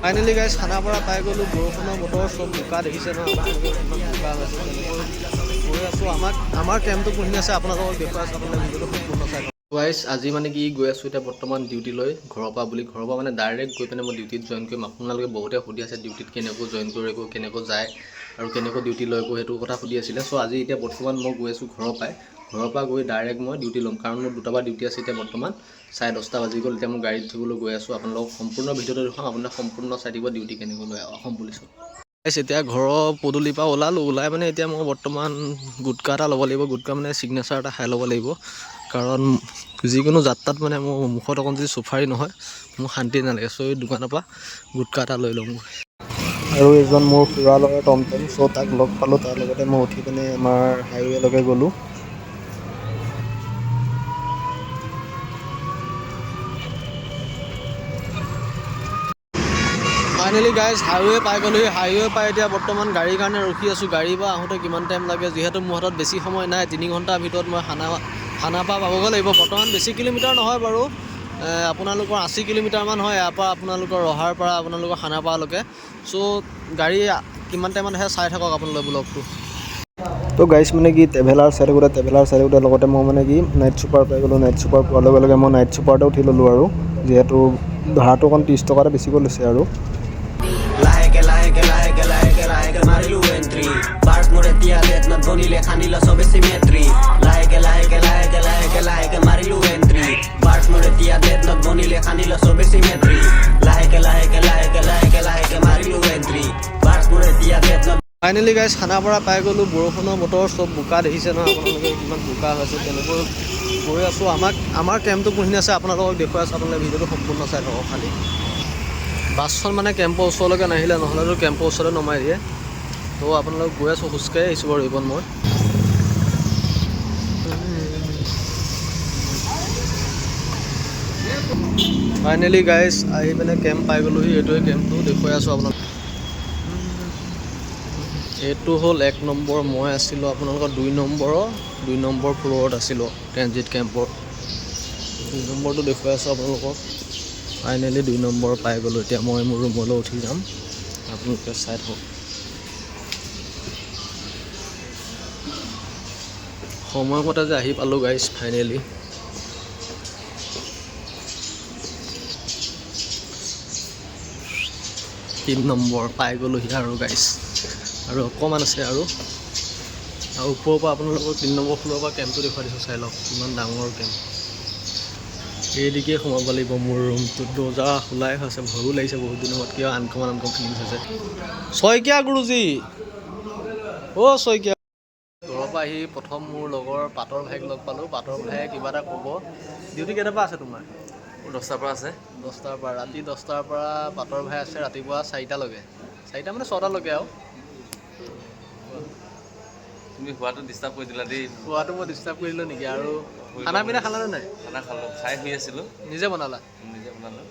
Finally guys Khanapara পাই গ'লোঁ। বৰষুণৰ বতৰ চব বোকা দেখিছে নহয়, বোকা গৈ আছোঁ। আমাৰ কেম্পটো পুহি আছে, আপোনালোকক দেখুৱাই আছোঁ। আপোনালোকে ভিডিঅ'টো সম্পূৰ্ণ চাই লওক। গাইজ আজি মানে কি গৈ আছোঁ এতিয়া বৰ্তমান ডিউটিলৈ, ঘৰৰ পৰা মানে ডাইৰেক্ট গৈ পিনে মই ডিউটিত জইন কৰিম। আপোনালোকে বহুতে সুধি আছে ডিউটিত কেনেকৈ জইন কৰিব, কেনেকৈ যায় আৰু কেনেকৈ ডিউটি লৈ গৈ, সেইটো কথা সুধি আছিলে। চ' আজি এতিয়া বৰ্তমান মই গৈ আছোঁ ঘৰৰ পৰা গৈ ডাইৰেক্ট মই ডিউটি ল'ম, কাৰণ মোৰ 2টা পৰা ডিউটি আছে। এতিয়া বৰ্তমান 10:30 বাজি গ'ল। এতিয়া মই গাড়ীত উঠিবলৈ গৈ আছোঁ। আপোনালোকক সম্পূৰ্ণ ভিডিঅ'টো দেখুৱাম, আপোনালোকে সম্পূৰ্ণ চাই দিব ডিউটি কেনেকৈ লৈ অসম পুলিচত। এতিয়া ঘৰৰ পদূলিৰ পৰা ওলাই মানে এতিয়া মই বৰ্তমান গুটকা এটা ল'ব লাগিব। গুটকা মানে ছিগনেচাৰ এটা খাই ল'ব লাগিব, কাৰণ যিকোনো যাত্ৰাত মানে মোৰ মুখত অকণ যদি চুফাৰি নহয় মোৰ শান্তি নালাগে। চ' এই দোকানৰ পৰা গুটকা এটা লৈ ল'ম। আৰু এজন মোৰ খুৰা ল'ৰা টমটম, চ' তাক লগ পালোঁ। তাৰ লগতে মই উঠি পিনে আমাৰ হাইৱেলৈকে গ'লোঁ। ফাইনেলি গাইজ হাইৱে পাই গ'লোহি। হাইৱে পাই এতিয়া বৰ্তমান গাড়ীৰ কাৰণে ৰখি আছোঁ। গাড়ীৰ পৰা আহোঁতে কিমান টাইম লাগে, যিহেতু মোৰ হাতত বেছি সময় নাই। 3 ঘণ্টাৰ ভিতৰত মই খানাপাৰা পাবগৈ লাগিব। বৰ্তমান বেছি কিলোমিটাৰ নহয় বাৰু, আপোনালোকৰ 80 কিলোমিটাৰমান হয় ইয়াৰ পৰা আপোনালোকৰ ৰহাৰ পৰা আপোনালোকৰ খানাপাৰালৈকে। চ' গাড়ী কিমান টাইমত আহে চাই থাকক আপোনালোকে ব্লগটো। তো গাইজ মানে কি ট্ৰেভেলাৰ চাই থাকোঁতে লগতে মই মানে কি নাইট ছুপাৰ পাই গ'লোঁ। নাইট ছুপাৰ পোৱাৰ লগে লগে মই নাইট ছুপাৰতে উঠি ল'লোঁ, আৰু যিহেতু ভাড়াটো অকণ 30 টকা এটা বেছিকৈ লৈছে। আৰু লাহেকে মাৰিলোঁ এণ্ট্ৰি, বাৰ্ছ মোৰ এতিয়া বেটনত বনিলে খান্দিলে চবে চিমেট্ৰি। লাহেকে মাৰিলোঁ এণ্ট্ৰি, বাৰ্ছ মোৰ এতিয়া বেটনত বনিলে খান্দিলে চবে চিমেট্ৰি। লাহেকে মাৰিলোঁ এণ্ট্ৰি, বাৰ্ছ মোৰ এতিয়া বেটনত। ফাইনেলি গাইজ খানাপাৰা পাই গ'লোঁ। বৰষুণৰ বতৰ চব বোকা দেখিছে নহয়, আপোনালোকে কিমান বোকা হৈছে। তেনেকৈ গৈ আছোঁ। আমাৰ কেম্পটো পুহি আছে, আপোনালোকক দেখুৱাই আছোঁ। আপোনালোকে ভিডিঅ'টো সম্পূৰ্ণ চাই থাকক। খালি বাছখন মানে কেম্পৰ ওচৰলৈকে নাহিলে, নহ'লেতো কেম্পৰ ওচৰতে নমাই দিয়ে। তো আপোনালোক গৈ আছোঁ, খোজকাঢ়ি আহিছোঁ বাৰু এইখন মই। ফাইনেলি গাইজ আহি পিনে কেম্প পাই গ'লোহি। এইটোৱে কেম্পটো দেখুৱাই আছোঁ আপোনালোক। এইটো হ'ল 1 নম্বৰ। মই আছিলোঁ আপোনালোকৰ 2 নম্বৰ ফ্ল'ৰত আছিলোঁ ট্ৰেনজিট কেম্পৰ। 2 নম্বৰটো দেখুৱাই আছোঁ আপোনালোকক। ফাইনেলি 2 নম্বৰ পাই গ'লোঁ। এতিয়া মই মোৰ ৰুমলৈ উঠি যাম, আপোনালোকে চাই থাকক। সময়মতে যে আহি পালোঁ গাইজ ফাইনেলি। 3 নম্বৰ পাই গ'লোহি আৰু গাইজ, আৰু অকণমান আছে। আৰু ওপৰৰ পৰা আপোনালোকক 3 নম্বৰ ফ্ল'ৰৰ পৰা কেম্পটো দেখুৱাই দিছোঁ, চাই লওক কিমান ডাঙৰ কেম্প। এইদিকে সোমাব লাগিব মোৰ ৰুমটোত। দৰ্জা খোলাই হৈছে, ভয়ো লাগিছে বহুত দিনৰ মূৰত, কিয় আনকমন ফিলিংছ আছে। শইকীয়া গুৰুজী, অ' শইকীয়া। ঘৰৰ পৰা আহি প্ৰথম মোৰ লগৰ পাটৰ ভাইক লগ পালোঁ। পাটৰ ভাইয়ে কিবা এটা ক'ব। ডিউটি কেইটাৰ পৰা আছে তোমাৰ? 10টাৰ পৰা আছে। 10টাৰ পৰা, ৰাতি 10টাৰ পৰা পাটৰ ভাই আছে ৰাতিপুৱা 4টালৈকে। 4টা মানে 6টালৈকে আৰু। তুমি খোৱাটো ডিষ্টাৰ্ব কৰি দিলা দেই। খোৱাটো মই ডিষ্টাৰ্ব কৰি দিলোঁ নেকি? আৰু খানা পিনা খালানে নাই? খানা খালোঁ, খাই শুই আছিলোঁ। নিজে বনালা? নিজে বনালোঁ।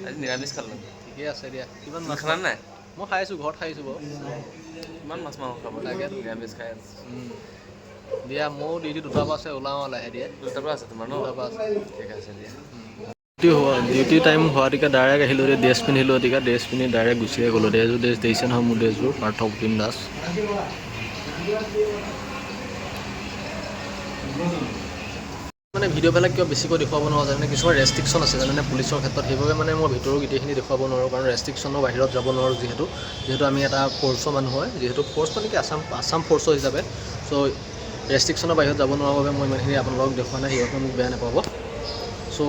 আজি নিৰামিষ খালোঁ। ঠিকে আছে দিয়া। কিমান মাছ খালা নাই? মই খাইছোঁ, ঘৰত খাইছোঁ বাৰু। কিমান মাছ মাংস খাব লাগে, নিৰামিষ খাই আছোঁ। দিয়া ময়ো ডিউটি 2টাৰ পৰা আছে, ওলাওঁ আৰু লাহে দিয়ে। 2টাৰ পৰা আছে তোমাৰ ন? 2টাৰ পৰা আছে। ঠিক আছে দিয়া। ডিউটি টাইম হোৱাতিকে ডাইৰেক্ট আহিলোঁ। ড্ৰেছ পিন্ধিলোঁ, এতিকে ড্ৰেছ পিন্ধি ডাইৰেক্ট গুচিয়ে গ'লোঁ। ড্ৰেছ দিছে নহয় মোৰ ড্ৰেছবোৰ, পাৰ্থপ্ৰতিম দাস। মানে ভিডিঅ'বিলাক কিয় বেছিকৈ দেখুৱাব নোৱাৰোঁ জানে, কিছুমান ৰেষ্ট্ৰিকশ্যন আছে জানে পুলিচৰ ক্ষেত্ৰত। সেইবাবে মানে মই ভিতৰৰ গোটেইখিনি দেখুৱাব নোৱাৰোঁ, কাৰণ ৰেষ্ট্ৰিকশ্যনৰ বাহিৰত যাব নোৱাৰোঁ। যিহেতু আমি এটা ফ'ৰ্চৰ মানুহ হয়, যিহেতু ফ'ৰ্চ মানে কি আছাম ফ'ৰ্চৰ হিচাপে। চ' ৰেষ্ট্ৰিকশ্যনৰ বাহিৰত যাব নোৱাৰা বাবে মই ইমানখিনি আপোনালোকক দেখুওৱা নাই, সিহঁতে মোক বেয়া নাপাব। চ'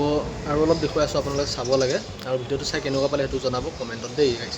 আৰু অলপ দেখুৱাই আছোঁ, আপোনালোকে চাব লাগে। আৰু ভিডিঅ'টো চাই কেনেকুৱা পালে সেইটো জনাব কমেণ্টত দেই গাইছ।